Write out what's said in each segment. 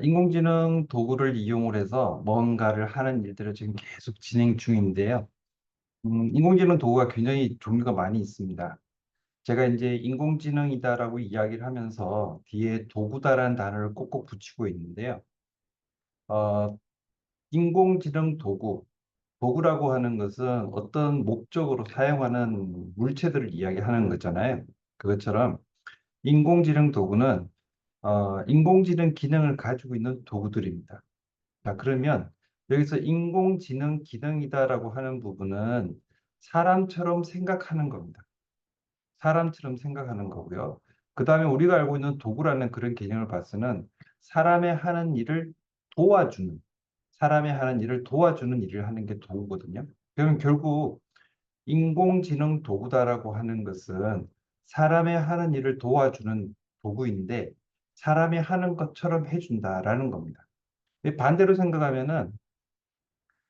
인공지능 도구를 이용을 해서 뭔가를 하는 일들을 지금 계속 진행 중인데요. 인공지능 도구가 굉장히 종류가 많이 있습니다. 제가 이제 인공지능이다라고 이야기를 하면서 뒤에 도구다라는 단어를 꼭꼭 붙이고 있는데요. 어, 인공지능 도구라고 하는 것은 어떤 목적으로 사용하는 물체들을 이야기하는 거잖아요. 그것처럼 인공지능 도구는 인공지능 기능을 가지고 있는 도구들입니다. 자, 그러면 여기서 인공지능 기능이다라고 하는 부분은 사람처럼 생각하는 겁니다. 사람처럼 생각하는 거고요. 그 다음에 우리가 알고 있는 도구라는 그런 개념을 봐서는 사람의 하는 일을 도와주는, 사람의 하는 일을 도와주는 일을 하는 게 도구거든요. 그러면 결국 인공지능 도구다라고 하는 것은 사람의 하는 일을 도와주는 도구인데 사람이 하는 것처럼 해준다라는 겁니다. 반대로 생각하면은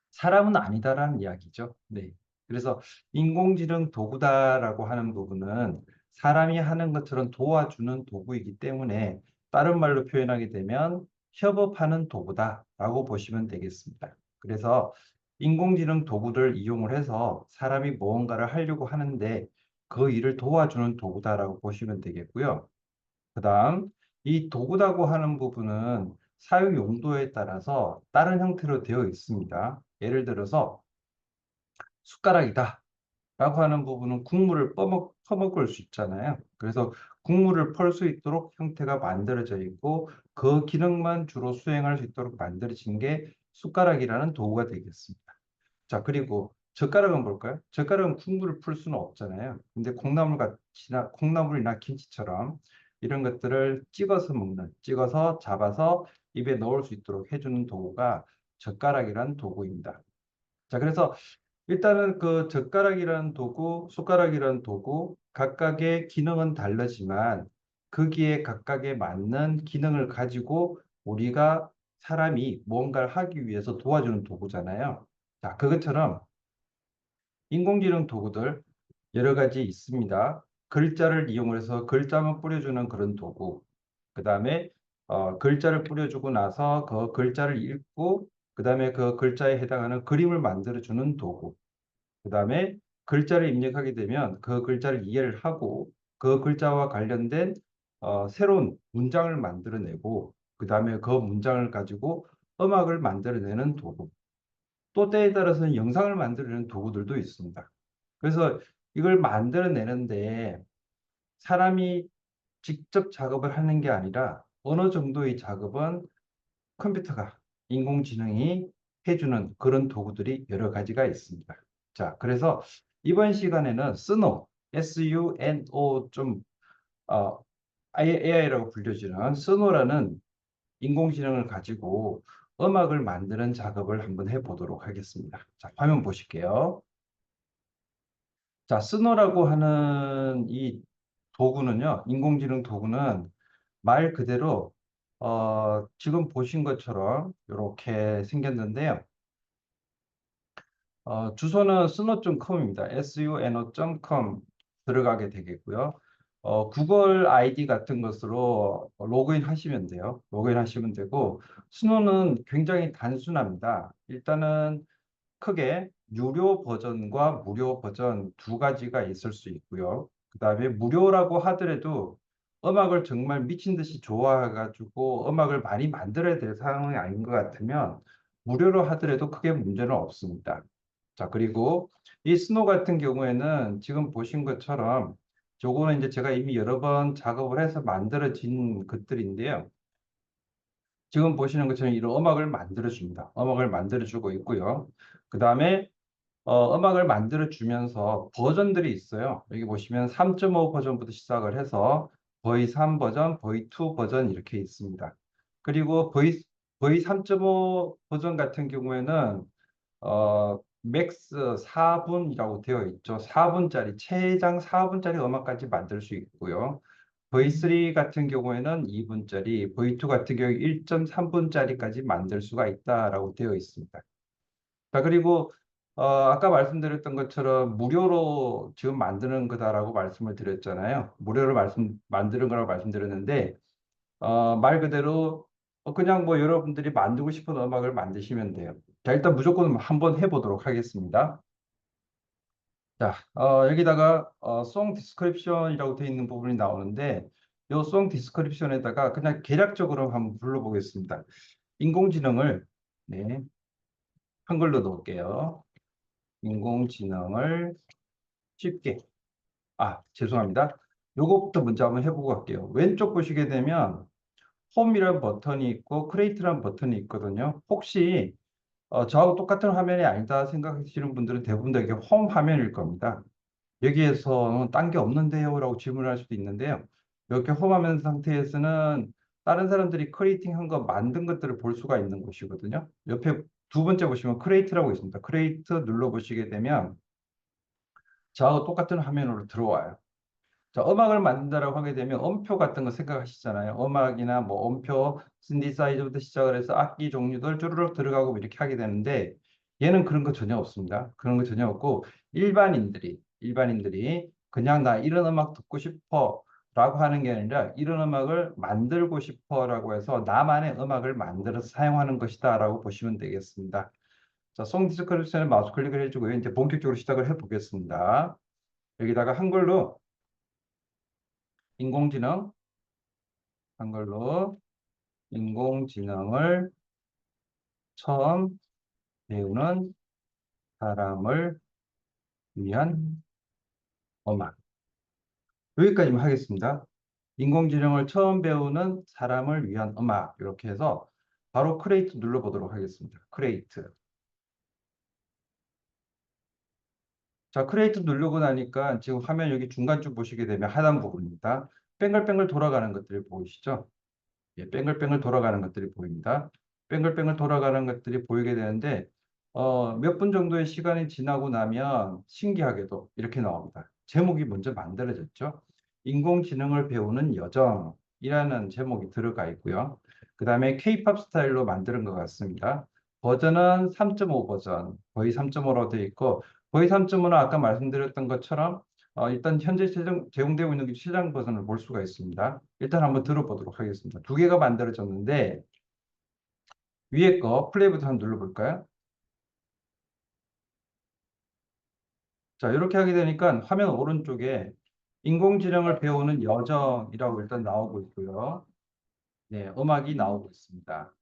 사람은 아니다라는 이야기죠. 네. 그래서 인공지능 도구다라고 하는 부분은 사람이 하는 것처럼 도와주는 도구이기 때문에 다른 말로 표현하게 되면 협업하는 도구다라고 보시면 되겠습니다. 그래서 인공지능 도구를 이용을 해서 사람이 무언가를 하려고 하는데 그 일을 도와주는 도구다라고 보시면 되겠고요. 그다음 이 도구라고 하는 부분은 사용 용도에 따라서 다른 형태로 되어 있습니다. 예를 들어서 숟가락이다 라고 하는 부분은 국물을 퍼먹을 수 있잖아요. 그래서 국물을 펄 수 있도록 형태가 만들어져 있고 그 기능만 주로 수행할 수 있도록 만들어진 게 숟가락이라는 도구가 되겠습니다. 자, 그리고 젓가락은 볼까요? 젓가락은 국물을 풀 수는 없잖아요. 근데 콩나물이나 김치처럼 이런 것들을 찍어서 잡아서 입에 넣을 수 있도록 해주는 도구가 젓가락이라는 도구입니다. 자, 그래서 일단은 그 젓가락이라는 도구, 숟가락이라는 도구, 각각의 기능은 다르지만 거기에 각각에 맞는 기능을 가지고 우리가 사람이 뭔가를 하기 위해서 도와주는 도구잖아요. 자, 그것처럼 인공지능 도구들 여러 가지 있습니다. 글자를 이용해서 글자만 뿌려주는 그런 도구. 그 다음에 글자를 뿌려주고 나서 그 글자를 읽고 그 다음에 그 글자에 해당하는 그림을 만들어주는 도구. 그 다음에 글자를 입력하게 되면 그 글자를 이해를 하고 그 글자와 관련된 새로운 문장을 만들어내고 그 다음에 그 문장을 가지고 음악을 만들어내는 도구. 또 때에 따라서는 영상을 만들어내는 도구들도 있습니다. 그래서 이걸 만들어내는데 사람이 직접 작업을 하는 게 아니라 어느 정도의 작업은 컴퓨터가, 인공지능이 해주는 그런 도구들이 여러 가지가 있습니다. 자, 그래서 이번 시간에는 스노, SUNO 좀, AI라고 불려지는 스노라는 인공지능을 가지고 음악을 만드는 작업을 한번 해보도록 하겠습니다. 자, 화면 보실게요. 자, 스노라고 하는 이 도구는요, 인공지능 도구는 말 그대로 지금 보신 것처럼 이렇게 생겼는데요. 주소는 suno.com입니다. suno.com 들어가게 되겠고요. 구글 아이디 같은 것으로 로그인 하시면 돼요. 로그인 하시면 되고, 수노는 굉장히 단순합니다. 일단은 크게 유료 버전과 무료 버전 두 가지가 있을 수 있고요. 그 다음에 무료라고 하더라도 음악을 정말 미친 듯이 좋아해가지고 음악을 많이 만들어야 될 상황이 아닌 것 같으면 무료로 하더라도 크게 문제는 없습니다. 자, 그리고 이 스노 같은 경우에는 지금 보신 것처럼 요거는 이제 제가 이미 여러 번 작업을 해서 만들어진 것들인데요. 지금 보시는 것처럼 이런 음악을 만들어줍니다. 음악을 만들어주고 있고요. 그 다음에 음악을 만들어주면서 버전들이 있어요. 여기 보시면 3.5 버전부터 시작을 해서 거의 3 버전, 거의 2 버전 이렇게 있습니다. 그리고 거의 3.5 버전 같은 경우에는 맥스 4분이라고 되어 있죠. 4분짜리, 최장 4분짜리 음악까지 만들 수 있고요. V3 같은 경우에는 2분짜리, V2 같은 경우 1.3분짜리까지 만들 수가 있다라고 되어 있습니다. 자, 그리고 아까 말씀드렸던 것처럼 무료로 지금 만드는 거다라고 말씀을 드렸잖아요. 무료로 만드는 거라고 말씀드렸는데 말 그대로 그냥 뭐 여러분들이 만들고 싶은 음악을 만드시면 돼요. 자, 일단 무조건 한번 해보도록 하겠습니다. 자, 여기다가 송 디스크립션이라고 되어 있는 부분이 나오는데 이 송 디스크립션에다가 그냥 개략적으로 한번 불러보겠습니다. 인공지능을 네, 한글로 넣을게요. 인공지능을 쉽게 죄송합니다. 요거부터 먼저 한번 해보고 갈게요. 왼쪽 보시게 되면 홈이라는 버튼이 있고 크리에이트라는 버튼이 있거든요. 혹시 저하고 똑같은 화면이 아니다 생각하시는 분들은 대부분 다 이게 홈 화면일 겁니다. 여기에서는 딴 게 없는데요? 라고 질문을 할 수도 있는데요. 이렇게 홈 화면 상태에서는 다른 사람들이 크리에이팅 한 거 만든 것들을 볼 수가 있는 곳이거든요. 옆에 두 번째 보시면 크리에이트라고 있습니다. 크리에이트 눌러보시게 되면 저하고 똑같은 화면으로 들어와요. 자, 음악을 만든다라고 하게 되면 음표 같은 거 생각하시잖아요. 음악이나 뭐 음표, 신디사이저부터 시작을 해서 악기 종류들 쭈르륵 들어가고 이렇게 하게 되는데 얘는 그런 거 전혀 없습니다. 그런 거 전혀 없고 일반인들이 그냥 나 이런 음악 듣고 싶어 라고 하는 게 아니라 이런 음악을 만들고 싶어 라고 해서 나만의 음악을 만들어서 사용하는 것이다 라고 보시면 되겠습니다. 자, 송 디스크립션에 마우스 클릭을 해주고요. 이제 본격적으로 시작을 해보겠습니다. 여기다가 인공지능, 한글로 인공지능을 처음 배우는 사람을 위한 음악. 여기까지만 하겠습니다. 인공지능을 처음 배우는 사람을 위한 음악. 이렇게 해서 바로 크레이트 눌러보도록 하겠습니다. 크레이트. 자, 크레이트 누르고 나니까 지금 화면 여기 중간쯤 보시게 되면 하단 부분입니다. 뱅글뱅글 돌아가는 것들이 보이시죠? 예, 뱅글뱅글 돌아가는 것들이 보입니다. 뱅글뱅글 돌아가는 것들이 보이게 되는데 몇 분 정도의 시간이 지나고 나면 신기하게도 이렇게 나옵니다. 제목이 먼저 만들어졌죠. 인공지능을 배우는 여정이라는 제목이 들어가 있고요. 그 다음에 K-팝 스타일로 만드는 것 같습니다. 버전은 3.5 버전, 거의 3.5로 되어 있고 거의 3.5는 아까 말씀드렸던 것처럼 일단 현재 제공되고 있는 게 시장 버전을 볼 수가 있습니다. 일단 한번 들어보도록 하겠습니다. 두 개가 만들어졌는데 위에 거 플레이 버튼 한번 눌러볼까요? 자, 이렇게 하게 되니까 화면 오른쪽에 인공지능을 배우는 여정이라고 일단 나오고 있고요. 네, 음악이 나오고 있습니다.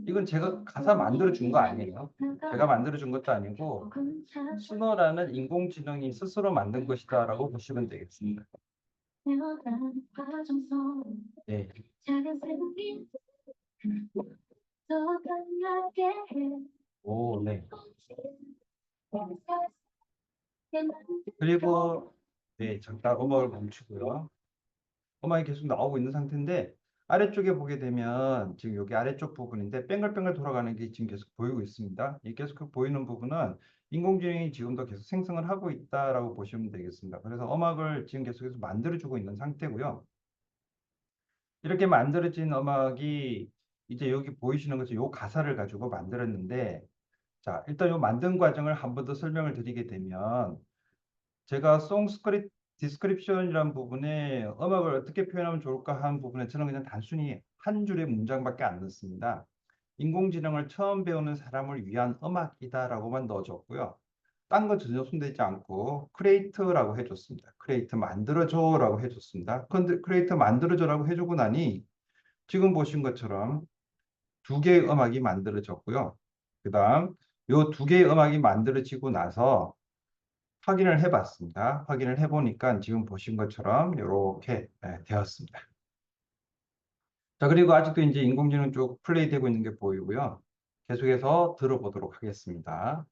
이건 제가 가사 만들어 준 거 아니에요. 제가 만들어 준 것도 아니고 신호라는 인공지능이 스스로 만든 것이다라고 보시면 되겠습니다. 네. 오, 네. 그리고 네, 잠깐 음악을 멈추고요. 음악이 계속 나오고 있는 상태인데 아래쪽에 보게 되면 지금 여기 아래쪽 부분인데 뱅글뱅글 돌아가는 게 지금 계속 보이고 있습니다. 이 계속 그 보이는 부분은 인공지능이 지금도 계속 생성을 하고 있다라고 보시면 되겠습니다. 그래서 음악을 지금 계속해서 만들어주고 있는 상태고요. 이렇게 만들어진 음악이 이제 여기 보이시는 것처럼 요 가사를 가지고 만들었는데 자, 일단 요 만든 과정을 한 번 더 설명을 드리게 되면 제가 송 스크립 디스크립션이라는 부분에 음악을 어떻게 표현하면 좋을까 하는 부분에 저는 그냥 단순히 한 줄의 문장밖에 안 넣습니다. 인공지능을 처음 배우는 사람을 위한 음악이다라고만 넣어줬고요. 딴 거 전혀 손대지 않고 크리에이트라고 해줬습니다. 크리에이트 만들어줘라고 해줬습니다. 근데 크리에이트 만들어줘라고 해주고 나니 지금 보신 것처럼 두 개의 음악이 만들어졌고요. 그 다음 요 두 개의 음악이 만들어지고 나서 확인을 해봤습니다. 확인을 해보니까 지금 보신 것처럼 이렇게 되었습니다. 자, 그리고 아직도 이제 인공지능 쪽 플레이 되고 있는 게 보이고요. 계속해서 들어보도록 하겠습니다.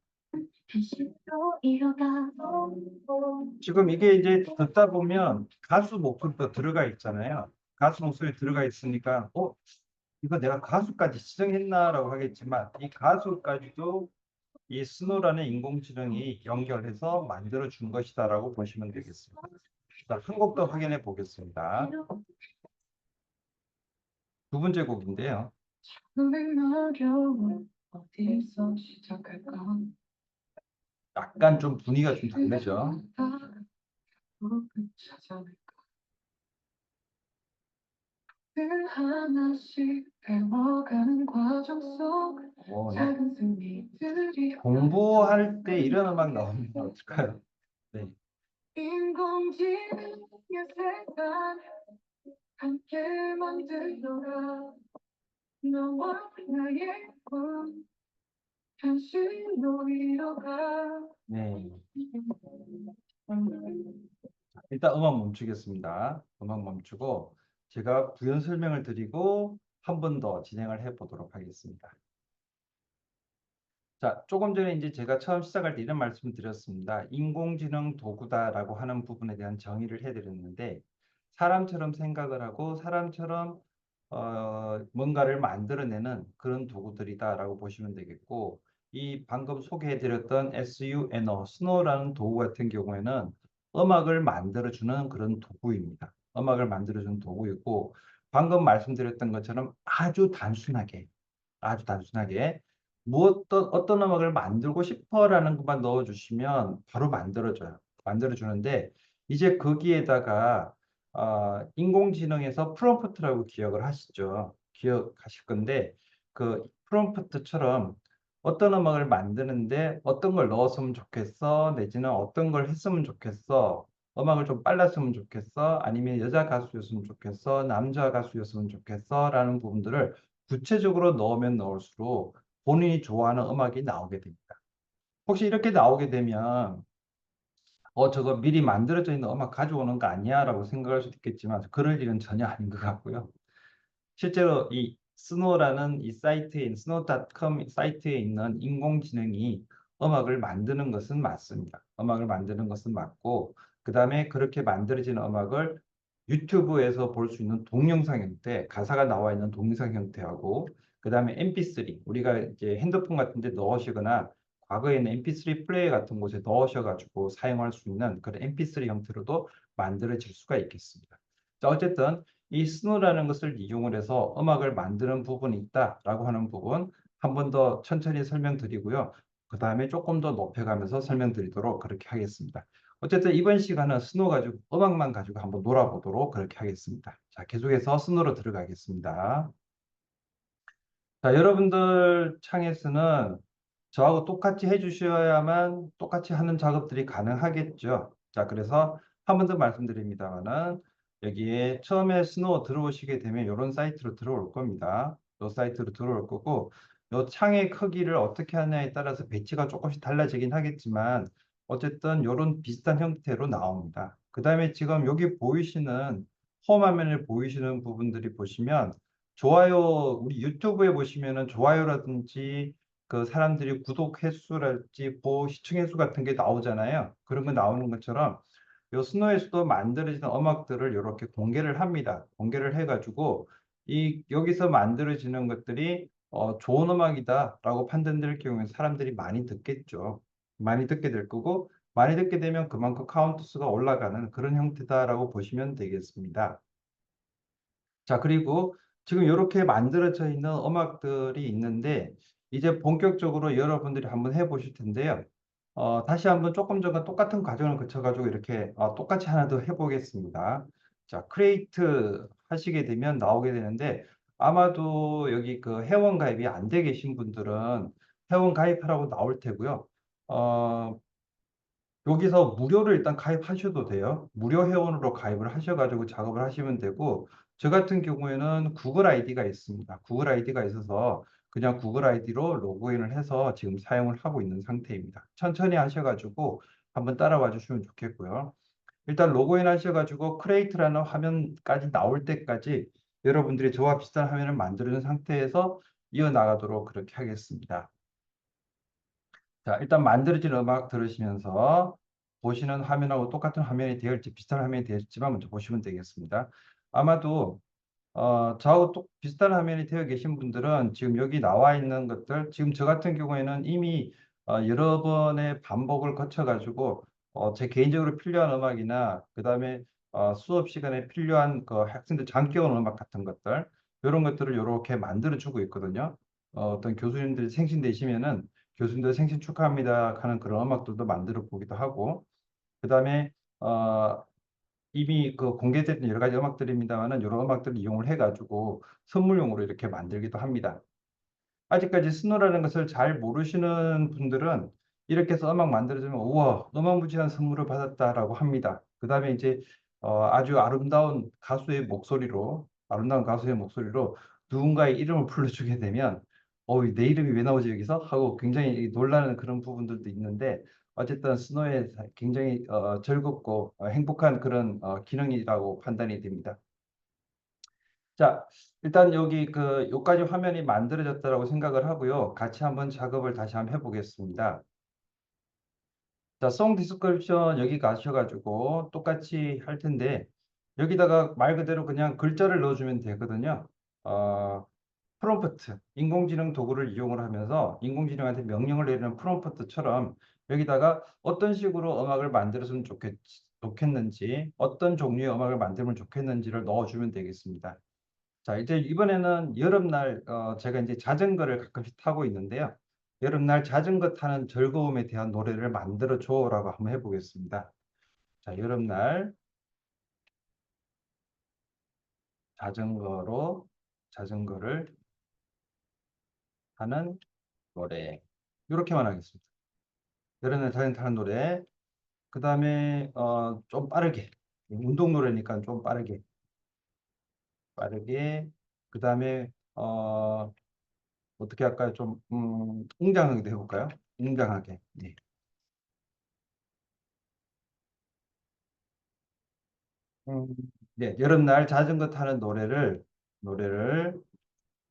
지금 이게 이제 듣다 보면 가수 목소리도 들어가 있잖아요. 가수 목소리 들어가 있으니까, 이거 내가 가수까지 지정했나라고 하겠지만, 이 가수까지도 이 스노라는 인공지능이 연결해서 만들어 준 것이다라고 보시면 되겠습니다. 자, 한 곡 더 확인해 보겠습니다. 두 번째 곡인데요. 약간 좀 분위기가 좀 다르죠. 하나씩 배워가는 과정 속 네. 작은 승리들이 공부할 때 이런 음악 나오면 어떨까요? 네. 인공지능의 세상 함께 만들어가 너와 나의 꿈 현실로 이뤄가. 네. 일단 음악 멈추겠습니다. 음악 멈추고 제가 부연 설명을 드리고 한 번 더 진행을 해 보도록 하겠습니다. 자, 조금 전에 이제 제가 처음 시작할 때 이런 말씀을 드렸습니다. 인공지능 도구다라고 하는 부분에 대한 정의를 해드렸는데, 사람처럼 생각을 하고 사람처럼 뭔가를 만들어내는 그런 도구들이다라고 보시면 되겠고, 이 방금 소개해드렸던 SUNO, 스노라는 도구 같은 경우에는 음악을 만들어주는 그런 도구입니다. 음악을 만들어주는 도구이고, 방금 말씀드렸던 것처럼 아주 단순하게 어떤 음악을 만들고 싶어라는 것만 넣어주시면 바로 만들어져요. 만들어주는데 이제 거기에다가 인공지능에서 프롬프트라고 기억을 하시죠. 기억하실 건데 그 프롬프트처럼 어떤 음악을 만드는데 어떤 걸 넣었으면 좋겠어, 내지는 어떤 걸 했으면 좋겠어, 음악을 좀 빨랐으면 좋겠어, 아니면 여자 가수였으면 좋겠어, 남자 가수였으면 좋겠어 라는 부분들을 구체적으로 넣으면 넣을수록 본인이 좋아하는 음악이 나오게 됩니다. 혹시 이렇게 나오게 되면 저거 미리 만들어져 있는 음악 가져오는 거 아니야? 라고 생각할 수도 있겠지만 그럴 일은 전혀 아닌 것 같고요. 실제로 이 스노라는 이 스노.com 사이트에 있는 인공지능이 음악을 만드는 것은 맞습니다. 음악을 만드는 것은 맞고, 그 다음에 그렇게 만들어진 음악을 유튜브에서 볼 수 있는 동영상 형태, 가사가 나와 있는 동영상 형태하고, 그 다음에 MP3, 우리가 이제 핸드폰 같은 데 넣으시거나, 과거에는 MP3 플레이어 같은 곳에 넣으셔가지고 사용할 수 있는 그런 MP3 형태로도 만들어질 수가 있겠습니다. 자, 어쨌든 이 스노라는 것을 이용을 해서 음악을 만드는 부분이 있다라고 하는 부분 한 번 더 천천히 설명드리고요. 그 다음에 조금 더 높여가면서 설명드리도록 그렇게 하겠습니다. 어쨌든 이번 시간은 스노 가지고 음악만 가지고 한번 놀아보도록 그렇게 하겠습니다. 자, 계속해서 스노로 들어가겠습니다. 자, 여러분들 창에서는 저하고 똑같이 해주셔야만 똑같이 하는 작업들이 가능하겠죠. 자, 그래서 한 번 더 말씀드립니다만은 여기에 처음에 스노우 들어오시게 되면 이런 사이트로 들어올 겁니다. 이 사이트로 들어올 거고, 이 창의 크기를 어떻게 하냐에 따라서 배치가 조금씩 달라지긴 하겠지만 어쨌든 이런 비슷한 형태로 나옵니다. 그 다음에 지금 여기 보이시는 홈 화면을 보이시는 부분들이 보시면 좋아요, 우리 유튜브에 보시면은 좋아요라든지 그 사람들이 구독 횟수랄지 시청 횟수 같은 게 나오잖아요. 그런 거 나오는 것처럼 요 스노에서도 만들어지는 음악들을 이렇게 공개를 합니다. 공개를 해가지고 이 여기서 만들어지는 것들이 좋은 음악이다라고 판단될 경우에 사람들이 많이 듣겠죠. 많이 듣게 될 거고 많이 듣게 되면 그만큼 카운트 수가 올라가는 그런 형태다라고 보시면 되겠습니다. 자, 그리고 지금 이렇게 만들어져 있는 음악들이 있는데, 이제 본격적으로 여러분들이 한번 해보실 텐데요. 다시 한번 조금 전과 똑같은 과정을 거쳐가지고 이렇게 똑같이 하나 더 해보겠습니다. 자, 크리에이트 하시게 되면 나오게 되는데, 아마도 여기 그 회원 가입이 안 돼 계신 분들은 회원 가입하라고 나올 테고요. 어, 여기서 무료로 일단 가입하셔도 돼요. 무료 회원으로 가입을 하셔가지고 작업을 하시면 되고, 저 같은 경우에는 구글 아이디가 있습니다. 구글 아이디가 있어서 그냥 구글 아이디로 로그인을 해서 지금 사용을 하고 있는 상태입니다. 천천히 하셔가지고 한번 따라와 주시면 좋겠고요. 일단 로그인 하셔가지고 크레이트라는 화면까지 나올 때까지 여러분들이 저와 비슷한 화면을 만드는 상태에서 이어나가도록 그렇게 하겠습니다. 자, 일단 만들어진 음악 들으시면서 보시는 화면하고 똑같은 화면이 되었지, 비슷한 화면이 되었지만 먼저 보시면 되겠습니다. 아마도 저하고 또 비슷한 화면이 되어 계신 분들은 지금 여기 나와 있는 것들, 지금 저 같은 경우에는 이미 여러 번의 반복을 거쳐가지고 제 개인적으로 필요한 음악이나 그 다음에 수업 시간에 필요한 그 학생들 잠깨 오는 음악 같은 것들, 이런 것들을 이렇게 만들어주고 있거든요. 어떤 교수님들이 생신되시면은 교수님들 생신 축하합니다 하는 그런 음악들도 만들어 보기도 하고, 그 다음에 이미 그 공개된 여러 가지 음악들입니다만은 여러 음악들을 이용을 해가지고 선물용으로 이렇게 만들기도 합니다. 아직까지 스노라는 것을 잘 모르시는 분들은 이렇게 해서 음악 만들어주면 우와 어마무지한 선물을 받았다라고 합니다. 그 다음에 이제 아주 아름다운 가수의 목소리로 누군가의 이름을 불러주게 되면 내 이름이 왜 나오지 여기서? 하고 굉장히 놀라는 그런 부분들도 있는데 어쨌든 스노의 굉장히 즐겁고 행복한 그런 기능이라고 판단이 됩니다. 자, 일단 여기 요까지 화면이 만들어졌다라고 생각을 하고요. 같이 한번 작업을 다시 한번 해보겠습니다. 자, 송 디스크립션 여기 가셔가지고 똑같이 할 텐데 여기다가 말 그대로 그냥 글자를 넣어주면 되거든요. 어, 프롬프트, 인공지능 도구를 이용을 하면서 인공지능한테 명령을 내리는 프롬프트처럼 여기다가 어떤 식으로 음악을 만들었으면 좋겠는지, 어떤 종류의 음악을 만들면 좋겠는지를 넣어주면 되겠습니다. 자, 이제 이번에는 여름날 제가 이제 자전거를 가끔씩 타고 있는데요. 여름날 자전거 타는 즐거움에 대한 노래를 만들어 줘라고 한번 해보겠습니다. 자, 여름날 자전거로 자전거를 타는 노래. 이렇게만 하겠습니다. 여름날 자전거 타는 노래. 그 다음에 좀 빠르게. 운동 노래니까 좀 빠르게. 그 다음에 어떻게 할까요? 좀 웅장하게 해볼까요? 웅장하게. 네. 음, 네, 여름날 자전거 타는 노래를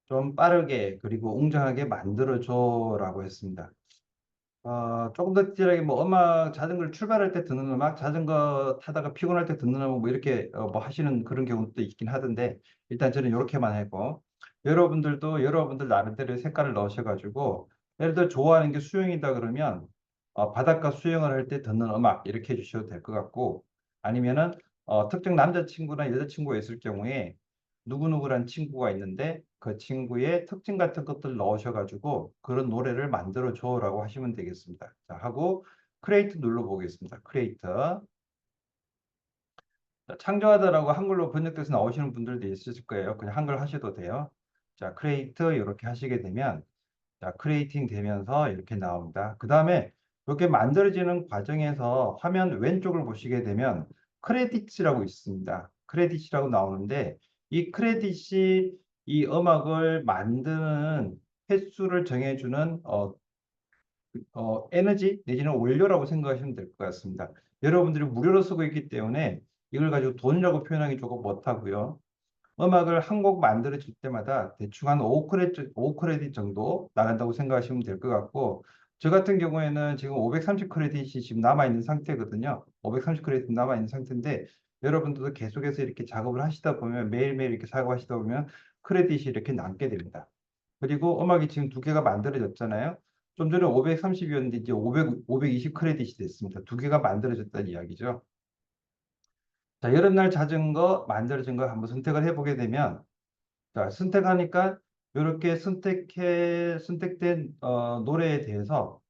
좀 빠르게 그리고 웅장하게 만들어줘라고 했습니다. 조금 더 디테일하게 뭐 자전거를 출발할 때 듣는 음악, 자전거 타다가 피곤할 때 듣는 음악 뭐 이렇게 뭐 하시는 그런 경우도 있긴 하던데 일단 저는 이렇게만 했고 여러분들도 여러분들 나름대로 색깔을 넣으셔가지고 예를 들어 좋아하는 게 수영이다 그러면 바닷가 수영을 할 때 듣는 음악 이렇게 해주셔도 될 것 같고 아니면은 특정 남자친구나 여자친구가 있을 경우에 누구누구란 친구가 있는데 그 친구의 특징 같은 것들 넣으셔가지고 그런 노래를 만들어 줘라고 하시면 되겠습니다. 자, 하고 크리에이트 눌러보겠습니다. 크리에이트. 창조하다라고 한글로 번역돼서 나오시는 분들도 있으실 거예요. 그냥 한글 하셔도 돼요. 자, 크리에이트 이렇게 하시게 되면 자, 크리에이팅 되면서 이렇게 나옵니다. 그 다음에 이렇게 만들어지는 과정에서 화면 왼쪽을 보시게 되면 크레딧이라고 있습니다. 크레딧이라고 나오는데 이 크레딧이 이 음악을 만드는 횟수를 정해주는 에너지 내지는 원료라고 생각하시면 될 것 같습니다. 여러분들이 무료로 쓰고 있기 때문에 이걸 가지고 돈이라고 표현하기 조금 못하고요. 음악을 한 곡 만들어질 때마다 대충 한 5크레딧 정도 나간다고 생각하시면 될 것 같고, 저 같은 경우에는 지금 530 크레딧이 지금 남아있는 상태거든요. 530 크레딧 남아있는 상태인데, 여러분들도 계속해서 이렇게 작업을 하시다 보면, 매일매일 이렇게 작업하시다 보면 크레딧이 이렇게 남게 됩니다. 그리고 음악이 지금 두 개가 만들어졌잖아요. 좀 전에 530이었는데 이제 520 크레딧이 됐습니다. 두 개가 만들어졌다는 이야기죠. 자, 여름날 자전거 만들어진 거 한번 선택을 해보게 되면 자, 선택하니까 이렇게 선택된 노래에 대해서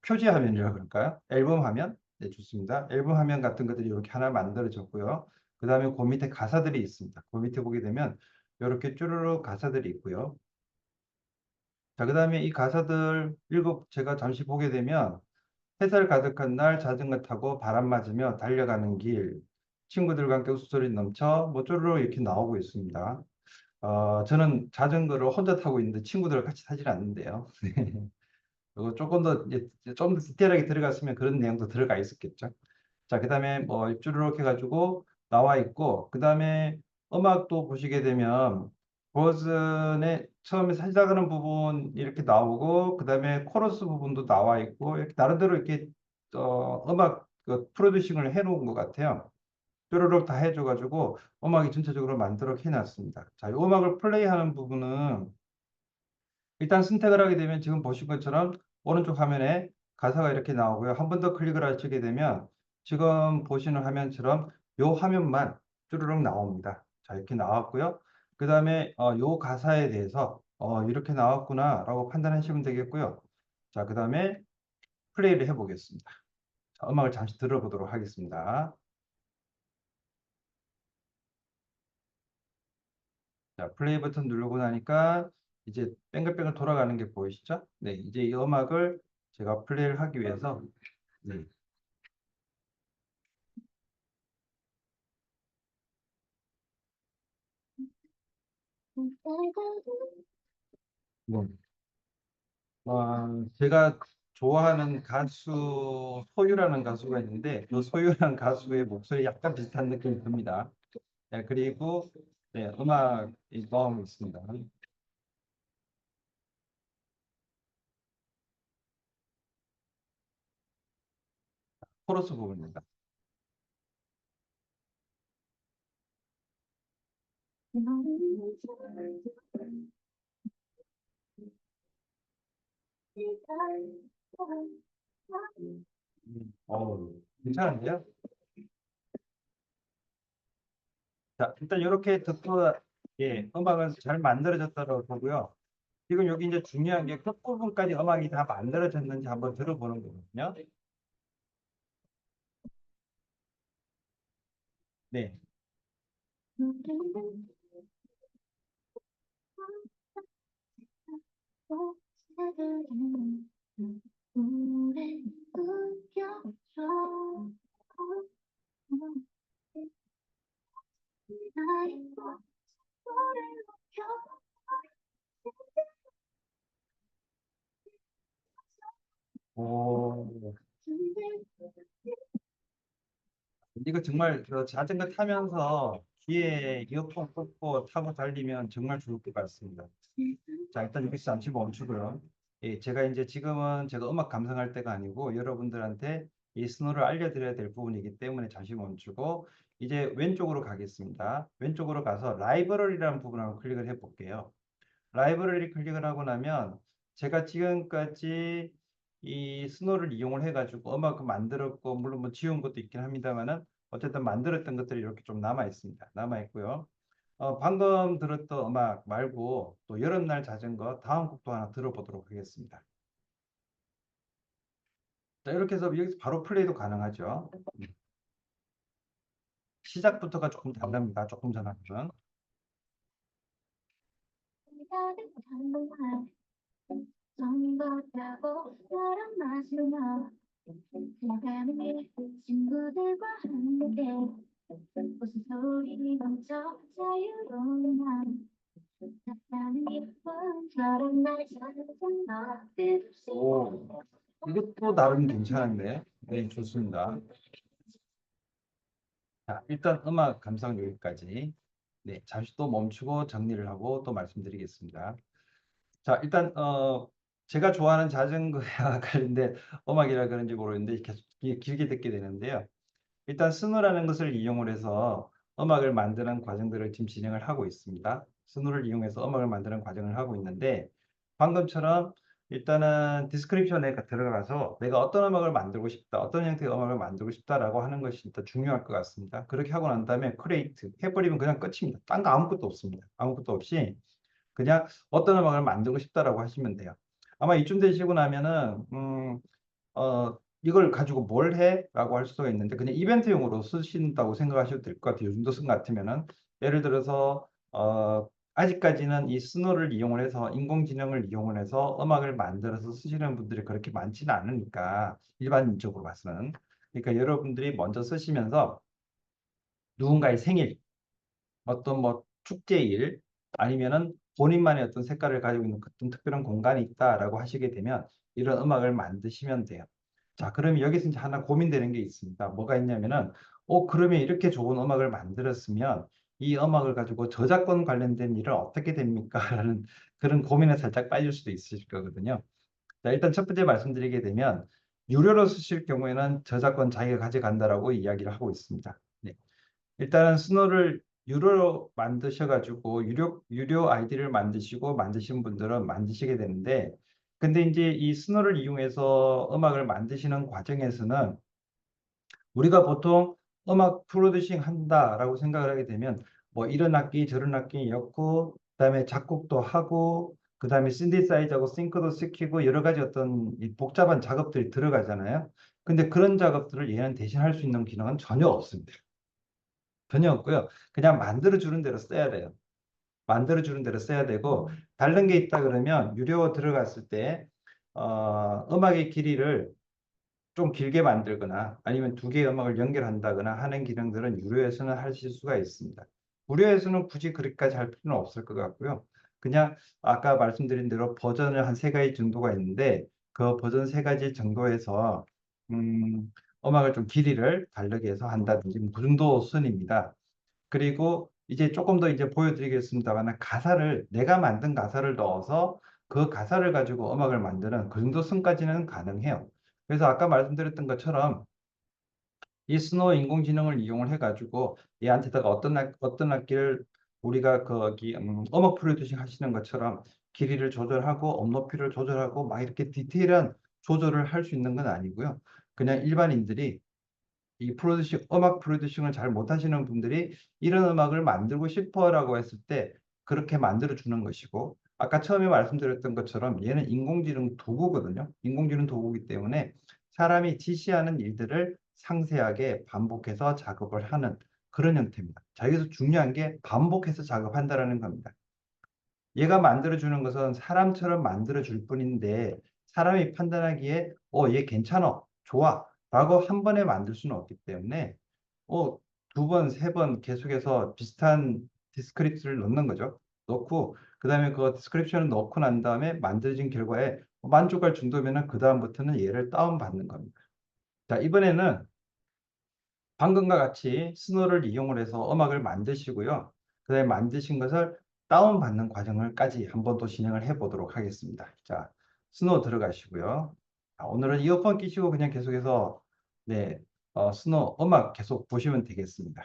표지 화면이라고 그럴까요? 앨범 화면? 네, 좋습니다. 앨범 화면 같은 것들이 이렇게 하나 만들어졌고요. 그 다음에 그 밑에 가사들이 있습니다. 그 밑에 보게 되면 이렇게 쭈루룩 가사들이 있고요. 자, 그 다음에 이 가사들 제가 잠시 보게 되면 햇살 가득한 날 자전거 타고 바람 맞으며 달려가는 길 친구들과 함께 웃음소리 넘쳐 뭐 쪼르르 이렇게 나오고 있습니다. 저는 자전거를 혼자 타고 있는데 친구들과 같이 타질 않는데요. 그리고 조금 더, 이제 좀 더 디테일하게 들어갔으면 그런 내용도 들어가 있었겠죠. 자, 그 다음에 뭐 쭈르륵 해가지고 나와 있고, 그 다음에 음악도 보시게 되면 버전의 처음에 시작하는 부분 이렇게 나오고, 그 다음에 코러스 부분도 나와 있고, 이렇게 나름대로 이렇게 음악 프로듀싱을 해놓은 것 같아요. 뾰로록 다 해줘가지고 음악이 전체적으로 만들어 해놨습니다. 자, 이 음악을 플레이하는 부분은 일단 선택을 하게 되면 지금 보신 것처럼 오른쪽 화면에 가사가 이렇게 나오고요. 한 번 더 클릭을 하시게 되면 지금 보시는 화면처럼 이 화면만 쭈르륵 나옵니다. 자, 이렇게 나왔고요. 그 다음에 이 가사에 대해서 이렇게 나왔구나라고 판단하시면 되겠고요. 자, 그 다음에 플레이를 해보겠습니다. 자, 음악을 잠시 들어보도록 하겠습니다. 자, 플레이 버튼 누르고 나니까 이제 뱅글뱅글 돌아가는 게 보이시죠? 네, 이제 이 음악을 제가 플레이를 하기 위해서 네, 네. 제가 좋아하는 가수 소유라는 가수가 있는데 그 소유라는 가수의 목소리 약간 비슷한 느낌이 듭니다. 네, 그리고 네, 음악이 나오고 있습니다. 코러스 부분입니다. 괜찮은데요? 자, 일단 이렇게 듣고 예, 음악은 잘 만들어졌다고 보고요. 지금 여기 이제 중요한 게 끝부분까지 음악이 다 만들어졌는지 한번 들어보는 거거든요. 네. 오, 이거 정말 그 자전거 타면서 귀에 이어폰 꽂고 타고 달리면 정말 좋을 것 같습니다. 자, 일단 여기서 잠시 멈추고요. 예, 제가 이제 지금은 제가 음악 감상할 때가 아니고 여러분들한테 이 스노를 알려드려야 될 부분이기 때문에 잠시 멈추고 이제 왼쪽으로 가겠습니다. 왼쪽으로 가서 라이브러리라는 부분을 한번 클릭을 해 볼게요. 라이브러리 클릭을 하고 나면 제가 지금까지 이 스노를 이용을 해가지고 음악을 만들었고 물론 뭐 지운 것도 있긴 합니다만은 어쨌든 만들었던 것들이 이렇게 좀 남아 있습니다. 남아 있고요. 방금 들었던 음악 말고 또 여름날 자전거 다음 곡도 하나 들어보도록 하겠습니다. 자, 이렇게 해서 여기서 바로 플레이도 가능하죠. 시작부터가 조금 다릅니다. 조금 전하고는. 친구들과 함께 웃음 소리 넘쳐 자유로운 맘 나는 기쁜 저런 날 찾아서 끝없이 오, 이것도 나름 괜찮은데. 네, 좋습니다. 자, 일단 음악 감상 여기까지. 네, 잠시 또 멈추고 정리를 하고 또 말씀드리겠습니다. 자, 일단 제가 좋아하는 자전거와 관련된 음악이라 그런지 모르겠는데 계속 길게 듣게 되는데요. 일단 스노라는 것을 이용을 해서 음악을 만드는 과정들을 지금 진행을 하고 있습니다. 스노를 이용해서 음악을 만드는 과정을 하고 있는데 방금처럼 일단은 디스크립션에 들어가서 내가 어떤 음악을 만들고 싶다, 어떤 형태의 음악을 만들고 싶다라고 하는 것이 일단 중요할 것 같습니다. 그렇게 하고 난 다음에 크리에이트 해버리면 그냥 끝입니다. 딴 거 아무것도 없습니다. 아무것도 없이 그냥 어떤 음악을 만들고 싶다라고 하시면 돼요. 아마 이쯤 되시고 나면은 이걸 가지고 뭘 해? 라고 할 수가 있는데 그냥 이벤트용으로 쓰신다고 생각하셔도 될 것 같아요. 요 정도 쓴 것 같으면은 예를 들어서 아직까지는 이 스노를 이용을 해서 인공지능을 이용을 해서 음악을 만들어서 쓰시는 분들이 그렇게 많지는 않으니까 일반적으로 봐서는 그러니까 여러분들이 먼저 쓰시면서 누군가의 생일 어떤 뭐 축제일 아니면은 본인만의 어떤 색깔을 가지고 있는 어떤 특별한 공간이 있다라고 하시게 되면 이런 음악을 만드시면 돼요. 자, 그러면 여기서 이제 하나 고민되는 게 있습니다. 뭐가 있냐면은, 그러면 이렇게 좋은 음악을 만들었으면 이 음악을 가지고 저작권 관련된 일은 어떻게 됩니까? 라는 그런 고민에 살짝 빠질 수도 있으실 거거든요. 자, 일단 첫 번째 말씀드리게 되면 유료로 쓰실 경우에는 저작권 자기가 가져간다라고 이야기를 하고 있습니다. 네. 일단은 스노를 유료로 만드셔가지고 유료 아이디를 만드시고 만드신 분들은 만드시게 되는데 근데 이제 이 스노를 이용해서 음악을 만드시는 과정에서는 우리가 보통 음악 프로듀싱 한다라고 생각을 하게 되면 뭐 이런 악기 저런 악기 엮고 그다음에 작곡도 하고 그다음에 신디사이저하고 싱크도 시키고 여러 가지 어떤 이 복잡한 작업들이 들어가잖아요. 근데 그런 작업들을 얘는 대신할 수 있는 기능은 전혀 없습니다. 전혀 없고요. 그냥 만들어 주는 대로 써야 돼요. 만들어주는 대로 써야 되고, 다른 게 있다 그러면 유료 들어갔을 때 음악의 길이를 좀 길게 만들거나 아니면 두 개의 음악을 연결한다거나 하는 기능들은 유료에서는 하실 수가 있습니다. 무료에서는 굳이 그렇게까지 할 필요는 없을 것 같고요. 그냥 아까 말씀드린 대로 버전을 한 세 가지 정도가 있는데 그 버전 세 가지 정도에서 음, 음악을 좀 길이를 다르게 해서 한다든지 그 정도 순입니다. 그리고 이제 조금 더 이제 보여드리겠습니다만 가사를 내가 만든 가사를 넣어서 그 가사를 가지고 음악을 만드는 그 정도 선까지는 가능해요. 그래서 아까 말씀드렸던 것처럼 이 스노우 인공지능을 이용을 해가지고 얘한테다가 어떤 악기를 우리가 거기 음악 프로듀싱 하시는 것처럼 길이를 조절하고 높이를 조절하고 막 이렇게 디테일한 조절을 할 수 있는 건 아니고요. 그냥 일반인들이 이 음악 프로듀싱을 잘 못하시는 분들이 이런 음악을 만들고 싶어라고 했을 때 그렇게 만들어 주는 것이고, 아까 처음에 말씀드렸던 것처럼 얘는 인공지능 도구거든요. 인공지능 도구이기 때문에 사람이 지시하는 일들을 상세하게 반복해서 작업을 하는 그런 형태입니다. 자, 여기서 중요한 게 반복해서 작업한다라는 겁니다. 얘가 만들어주는 것은 사람처럼 만들어줄 뿐인데 사람이 판단하기에 얘 괜찮아, 좋아 라고 한 번에 만들 수는 없기 때문에 어, 두 번, 세 번 계속해서 비슷한 디스크립트를 넣는 거죠. 넣고 그 다음에 그 디스크립션을 넣고 난 다음에 만들어진 결과에 만족할 정도면은 그 다음부터는 얘를 다운받는 겁니다. 자, 이번에는 방금과 같이 스노를 이용을 해서 음악을 만드시고요. 그 다음에 만드신 것을 다운받는 과정을까지 한번 또 진행을 해 보도록 하겠습니다. 자, 스노 들어가시고요. 자, 오늘은 이어폰 끼시고 그냥 계속해서 네, 스노 음악 계속 보시면 되겠습니다.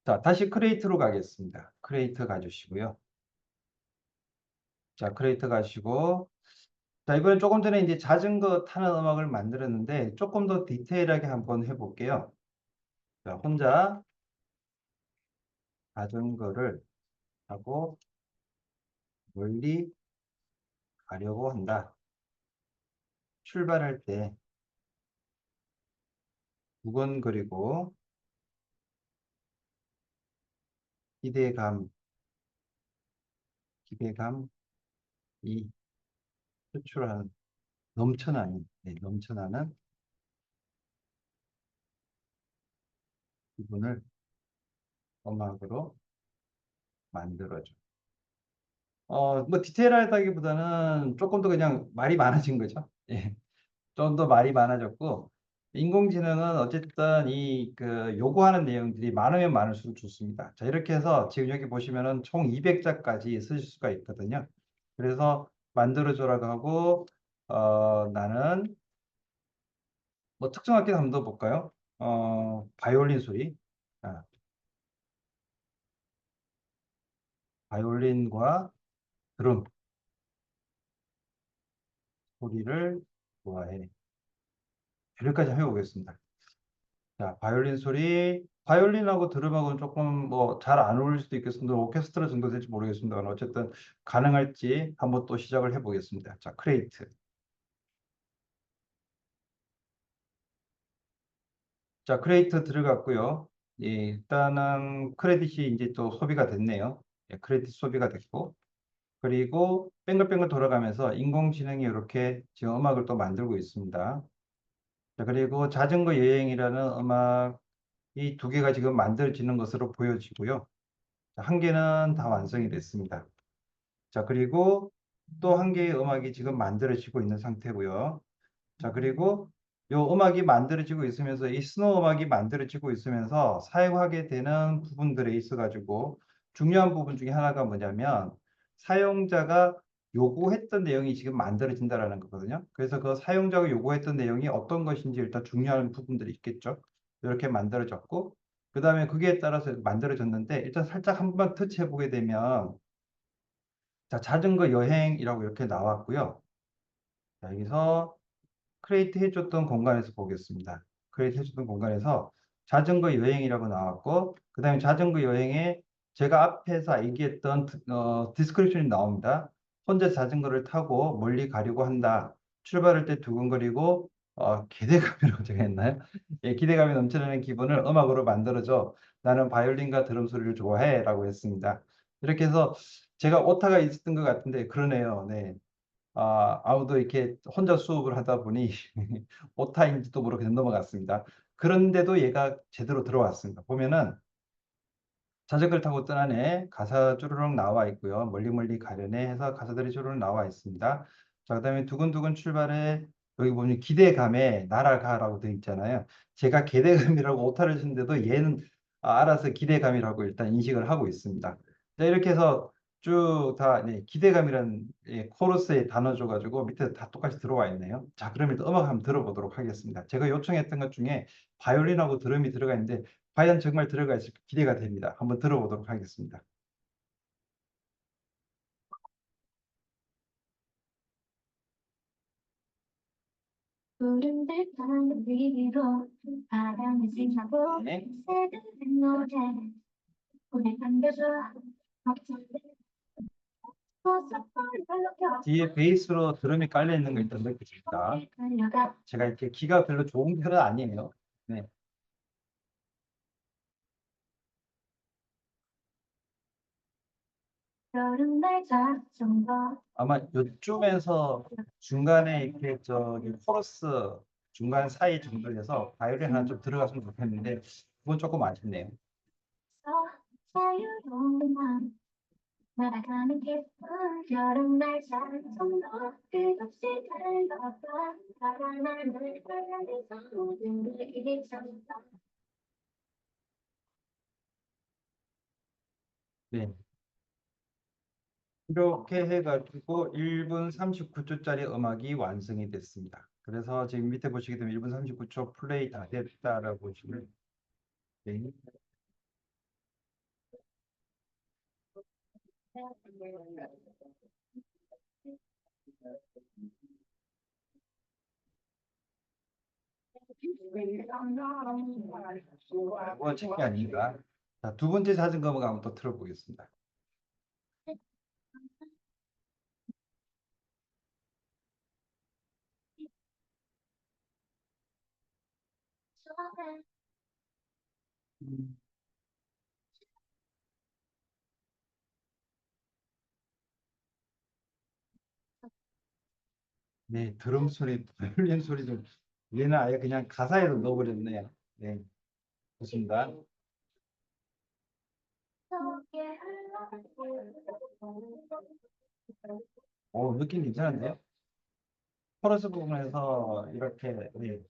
자, 다시 크레이트로 가겠습니다. 크레이트 가주시고요. 자, 크레이트 가시고 자, 이번에 조금 전에 이제 자전거 타는 음악을 만들었는데 조금 더 디테일하게 한번 해볼게요. 자, 혼자 자전거를 하고 멀리 가려고 한다. 출발할 때 두근거리고 기대감, 기대감이 표출하는 넘쳐나는, 네, 넘쳐나는 기분을 음악으로 만들어줘. 뭐 디테일하다기보다는 조금 더 그냥 말이 많아진 거죠. 예. 좀 더 말이 많아졌고, 인공지능은 어쨌든 요구하는 내용들이 많으면 많을수록 좋습니다. 자, 이렇게 해서 지금 여기 보시면은 총 200자까지 쓰실 수가 있거든요. 그래서 만들어줘라고 하고, 나는 뭐 특정 악기 한번 더 볼까요? 바이올린 소리. 아, 바이올린과 드럼 소리를 좋아해. 여기까지 해보겠습니다. 자, 바이올린 소리. 바이올린하고 드럼하고는 조금 뭐 잘 안 어울릴 수도 있겠습니다. 오케스트라 정도 될지 모르겠습니다만 어쨌든 가능할지 한번 또 시작을 해보겠습니다. 자, 크레이트. 자, 크레이트 들어갔고요. 예, 일단은 크레딧이 이제 또 소비가 됐네요. 예, 크레딧 소비가 됐고. 그리고 뱅글뱅글 돌아가면서 인공지능이 이렇게 지금 음악을 또 만들고 있습니다. 자, 그리고 자전거 여행이라는 음악이 두 개가 지금 만들어지는 것으로 보여지고요. 자, 한 개는 다 완성이 됐습니다. 자, 그리고 또 한 개의 음악이 지금 만들어지고 있는 상태고요. 자, 그리고 요 음악이 만들어지고 있으면서 이 스노우 음악이 만들어지고 있으면서 사용하게 되는 부분들에 있어 가지고 중요한 부분 중에 하나가 뭐냐면 사용자가 요구했던 내용이 지금 만들어진다라는 거거든요. 그래서 그 사용자가 요구했던 내용이 어떤 것인지 일단 중요한 부분들이 있겠죠. 이렇게 만들어졌고 그다음에 그게 따라서 만들어졌는데 일단 살짝 한 번만 터치해 보게 되면 자, 자전거 여행이라고 이렇게 나왔고요. 자, 여기서 크리에이트 해줬던 공간에서 보겠습니다. 크리에이트 해줬던 공간에서 자전거 여행이라고 나왔고, 그 다음에 자전거 여행에 제가 앞에서 얘기했던 디스크립션이 나옵니다. 혼자 자전거를 타고 멀리 가려고 한다. 출발할 때 두근거리고 기대감이라고 제가 했나요? 예, 기대감이 넘치는 기분을 음악으로 만들어줘. 나는 바이올린과 드럼 소리를 좋아해. 라고 했습니다. 이렇게 해서 제가 오타가 있었던 것 같은데, 그러네요. 네. 아무도 이렇게 혼자 수업을 하다 보니 오타인지도 모르게 넘어갔습니다. 그런데도 얘가 제대로 들어왔습니다. 보면은 자전거를 타고 떠난 애 가사 쭈루룩 나와 있고요. 멀리 멀리 가려네 해서 가사들이 쭈루룩 나와 있습니다. 자, 그다음에 두근두근 출발해 여기 보면 기대감에 날아가라고 되어 있잖아요. 제가 기대감이라고 오타를 쳤는데도 얘는 알아서 기대감이라고 일단 인식을 하고 있습니다. 자, 이렇게 해서 쭉 다 기대감이라는 코러스에 단어 줘가지고 밑에 다 똑같이 들어와 있네요. 자, 그럼 일단 음악 한번 들어보도록 하겠습니다. 제가 요청했던 것 중에 바이올린하고 드럼이 들어가 있는데 과연 정말 들어가 있을까 기대가 됩니다. 한번 들어보도록 하겠습니다. 푸른 들판 위로 바람을 지나고 네. 새들은 노래 우리 반겨줘 걱정돼 뒤에 베이스로 드럼이 깔려 있는 거 일단 느껴집니다. 달려가 제가 이렇게 기가 별로 좋은 편은 아니에요. 네. 여름 날 자전거 아마 요쯤에서 중간에 이렇게 저기 코러스 중간 사이 정도에서 바이올린 하나 좀 들어갔으면 좋겠는데 그건 조금 아쉽네요. 자유로운 맘 날아가는 기분 여름 날 자전거 끝없이 달려가 바람 하늘 바람에서 모든 게 잊혀져 네. 이렇게 해가지고 1분 39초짜리 음악이 완성이 됐습니다. 그래서 지금 밑에 보시게 되면 1분 39초 플레이 다 됐다라고 보시면 네. 이건 책이 아닌가. 자, 두 번째 자전거 음악 한번 또 틀어보겠습니다. 음, 네, 드럼 소리, 바이올린 소리를 얘는 아예 그냥 가사에도 넣어버렸네요. 네, 좋습니다. 오, 느낌 괜찮은데요? 코러스 부분에서 이렇게 네.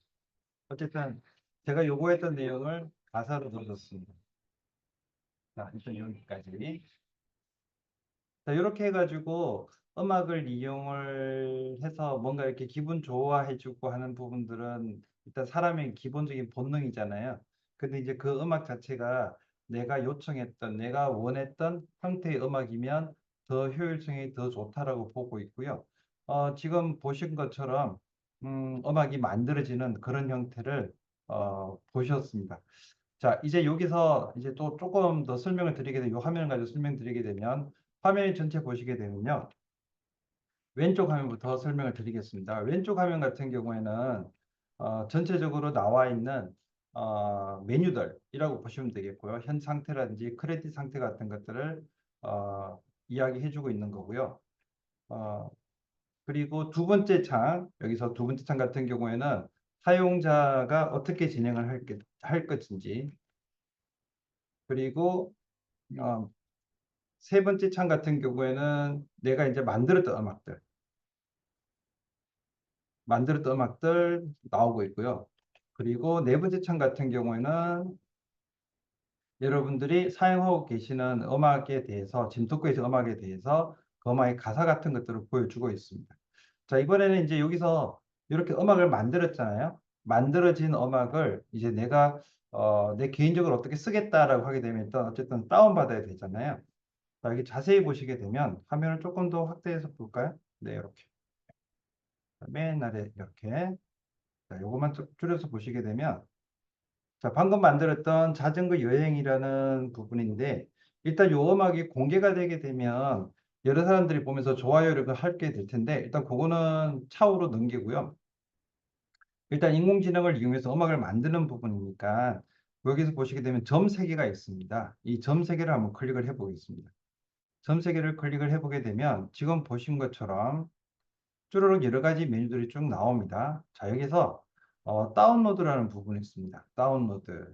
어쨌든 제가 요구했던 내용을 가사로 넣어줬습니다. 자, 일단 여기까지. 자, 이렇게 해가지고 음악을 이용을 해서 뭔가 이렇게 기분 좋아해주고 하는 부분들은 일단 사람의 기본적인 본능이잖아요. 근데 이제 그 음악 자체가 내가 요청했던, 내가 원했던 형태의 음악이면 더 효율성이 더 좋다라고 보고 있고요. 지금 보신 것처럼 음악이 만들어지는 그런 형태를 보셨습니다. 자, 이제 여기서 이제 또 조금 더 설명을 드리게 되면, 이 화면을 가지고 설명드리게 되면, 화면 전체 보시게 되면요. 왼쪽 화면부터 설명을 드리겠습니다. 왼쪽 화면 같은 경우에는 전체적으로 나와 있는 메뉴들이라고 보시면 되겠고요. 현 상태라든지 크레딧 상태 같은 것들을 이야기해주고 있는 거고요. 어, 그리고 두 번째 창, 여기서 두 번째 창 같은 경우에는 사용자가 어떻게 진행을 할 것인지, 그리고 어, 세 번째 창 같은 경우에는 내가 이제 만들었던 음악들 나오고 있고요. 그리고 네 번째 창 같은 경우에는 여러분들이 사용하고 계시는 음악에 대해서, 지금 듣고 계신 음악에 대해서 그 음악의 가사 같은 것들을 보여주고 있습니다. 자, 이번에는 이제 여기서 이렇게 음악을 만들었잖아요. 만들어진 음악을 이제 내가 내 개인적으로 어떻게 쓰겠다라고 하게 되면 일단 어쨌든 다운받아야 되잖아요. 자, 여기 자세히 보시게 되면 화면을 조금 더 확대해서 볼까요? 네, 이렇게. 맨 아래 이렇게. 자, 요것만 줄여서 보시게 되면 자, 방금 만들었던 자전거 여행이라는 부분인데 일단 요 음악이 공개가 되게 되면 여러 사람들이 보면서 좋아요를 하게 될 텐데 일단 그거는 차후로 넘기고요. 일단 인공지능을 이용해서 음악을 만드는 부분이니까 여기서 보시게 되면 점 3개가 있습니다. 이 점 3개를 한번 클릭을 해 보겠습니다. 점 3개를 클릭을 해보게 되면 지금 보신 것처럼 쭈루룩 여러 가지 메뉴들이 쭉 나옵니다. 자, 여기서 다운로드라는 부분이 있습니다. 다운로드.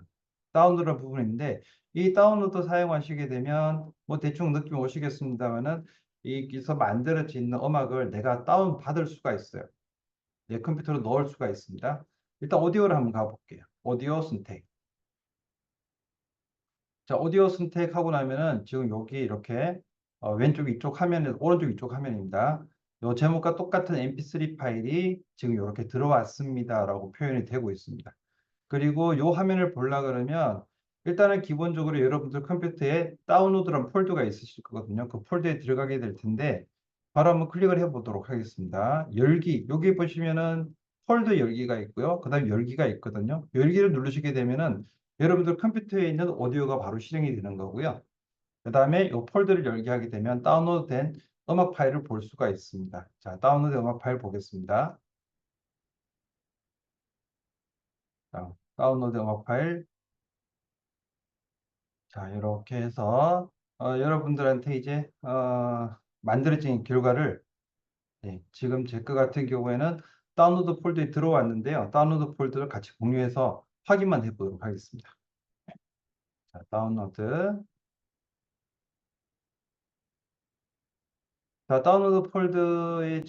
다운로드라는 부분인데 이 다운로드 사용하시게 되면 뭐 대충 느낌 오시겠습니다만은 여기서 만들어져 있는 음악을 내가 다운 받을 수가 있어요. 내 컴퓨터로 넣을 수가 있습니다. 일단 오디오를 한번 가볼게요. 오디오 선택. 자, 오디오 선택하고 나면은 지금 여기 이렇게 왼쪽 이쪽 화면에 오른쪽 이쪽 화면입니다. 요 제목과 똑같은 mp3 파일이 지금 이렇게 들어왔습니다라고 표현이 되고 있습니다. 그리고 요 화면을 보려 그러면 일단은 기본적으로 여러분들 컴퓨터에 다운로드란 폴더가 있으실 거거든요. 그 폴더에 들어가게 될 텐데 바로 한번 클릭을 해 보도록 하겠습니다. 열기 여기 보시면은 폴더 열기가 있고요. 그다음에 열기가 있거든요. 열기를 누르시게 되면은 여러분들 컴퓨터에 있는 오디오가 바로 실행이 되는 거고요. 그다음에 이 폴더를 열게 하게 되면 다운로드된 음악 파일을 볼 수가 있습니다. 자, 다운로드 음악 파일 보겠습니다. 자, 다운로드 음악 파일. 자, 이렇게 해서 여러분들한테 이제 만들어진 결과를 지금 제 거 같은 경우에는 다운로드 폴더에 들어왔는데요. 다운로드 폴더를 같이 공유해서 확인만 해보도록 하겠습니다. 자, 다운로드. 자, 다운로드 폴더에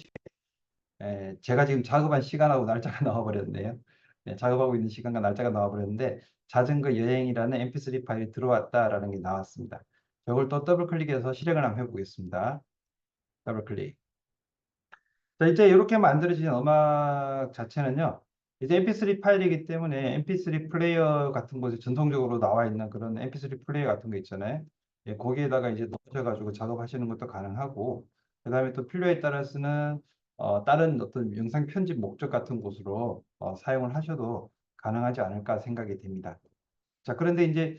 제가 지금 작업한 시간하고 날짜가 나와버렸네요. 네, 작업하고 있는 시간과 날짜가 나와버렸는데 자전거 여행이라는 mp3 파일이 들어왔다라는 게 나왔습니다. 이걸 또 더블 클릭해서 실행을 한번 해보겠습니다. 더블 클릭. 자, 이제 이렇게 만들어진 음악 자체는요. 이제 mp3 파일이기 때문에 mp3 플레이어 같은 곳에 전통적으로 나와 있는 그런 mp3 플레이어 같은 거 있잖아요. 예, 거기에다가 이제 넣으셔가지고 작업하시는 것도 가능하고, 그 다음에 또 필요에 따라서는 다른 어떤 영상 편집 목적 같은 곳으로 사용을 하셔도 가능하지 않을까 생각이 됩니다. 자, 그런데 이제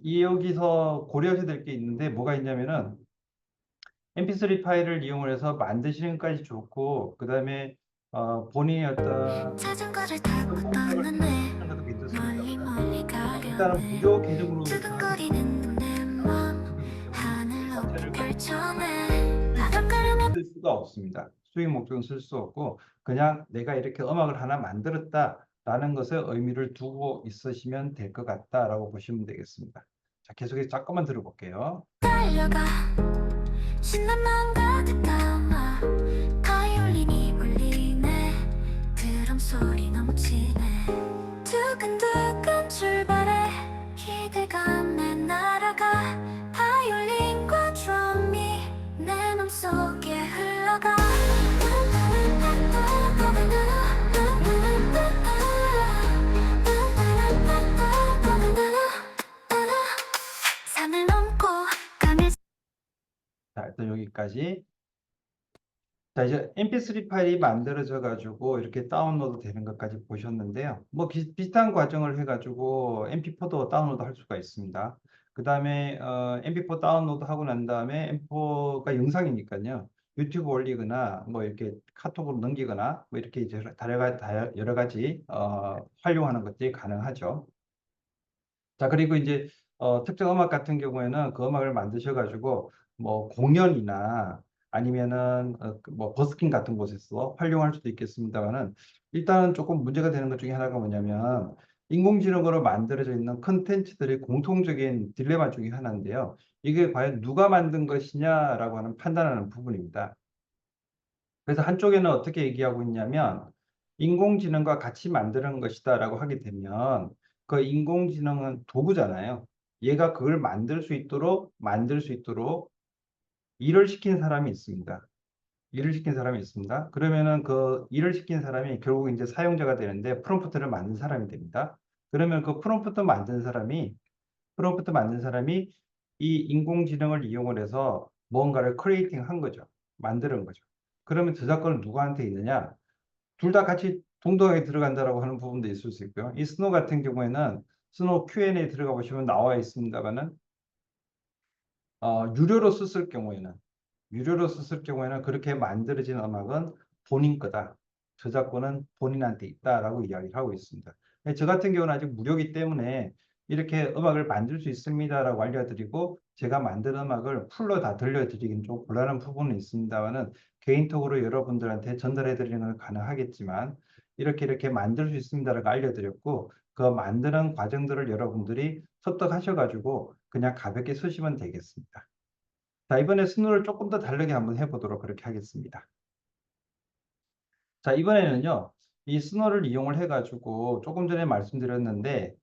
이 여기서 고려하셔야 될 게 있는데 뭐가 있냐면은 mp3 파일을 이용을 해서 만드시는 것까지 좋고, 그 다음에 본인의 어떤 자전거를 타고 성격을 떠나네 하는 것도 멀리 괜찮습니다. 멀리 일단은 가려네 무료 계정으로부터 하시면 두근거리는 내맘 하늘 높이 자체를 펼쳐내 바닷가를 쓸 수가 없습니다. 수익 목적은 쓸 수 없고 그냥 내가 이렇게 음악을 하나 만들었다라는 것에 의미를 두고 있으시면 될 것 같다라고 보시면 되겠습니다. 자, 계속해서 잠깐만 들어볼게요. 달려가 신난 마음 가득 담아 바이올린이 울리네 드럼 소리 넘치네 두근두근 출발해 기대감에 날아가 바이올린과 드럼이 내 맘속에 흘러가 산을 넘고 가면 자, 일단 여기까지. 자, 이제 mp3 파일이 만들어져 가지고 이렇게 다운로드 되는 것까지 보셨는데요. 뭐 비슷한 과정을 해가지고 mp4도 다운로드 할 수가 있습니다. 그 다음에 mp4 다운로드 하고 난 다음에 mp4가 영상이니까요. 유튜브 올리거나 뭐 이렇게 카톡으로 넘기거나 뭐 이렇게 이제 여러 가지 활용하는 것들이 가능하죠. 자, 그리고 이제 특정 음악 같은 경우에는 그 음악을 만드셔 가지고 뭐 공연이나 아니면은 그뭐 버스킹 같은 곳에서 활용할 수도 있겠습니다만은 일단은 조금 문제가 되는 것 중에 하나가 뭐냐면 인공지능으로 만들어져 있는 컨텐츠들의 공통적인 딜레마 중에 하나인데요. 이게 과연 누가 만든 것이냐라고 하는 판단하는 부분입니다. 그래서 한쪽에는 어떻게 얘기하고 있냐면 인공지능과 같이 만드는 것이다라고 하게 되면 그 인공지능은 도구잖아요. 얘가 그걸 만들 수 있도록 일을 시킨 사람이 있습니다. 일을 시킨 사람이 있습니다. 그러면은 그 일을 시킨 사람이 결국 이제 사용자가 되는데 프롬프트를 만든 사람이 됩니다. 그러면 그 프롬프트 만든 사람이 이 인공지능을 이용을 해서 뭔가를 크리에이팅 한 거죠. 만드는 거죠. 그러면 저작권은 누구한테 있느냐? 둘 다 같이 동등하게 들어간다라고 하는 부분도 있을 수 있고요. 이 스노우 같은 경우에는 스노우 Q&A 들어가 보시면 나와 있습니다만은 유료로 썼을 경우에는 그렇게 만들어진 음악은 본인 거다. 저작권은 본인한테 있다라고 이야기를 하고 있습니다. 저 같은 경우는 아직 무료이기 때문에 이렇게 음악을 만들 수 있습니다라고 알려드리고 제가 만든 음악을 풀로 다 들려드리긴 좀 곤란한 부분은 있습니다만은 개인톡으로 여러분들한테 전달해 드리는 건 가능하겠지만 이렇게 만들 수 있습니다라고 알려드렸고 그 만드는 과정들을 여러분들이 습득하셔가지고 그냥 가볍게 쓰시면 되겠습니다. 자, 이번에 스노를 조금 더 다르게 한번 해보도록 그렇게 하겠습니다. 자, 이번에는요, 이 스노를 이용을 해가지고 조금 전에 말씀드렸는데,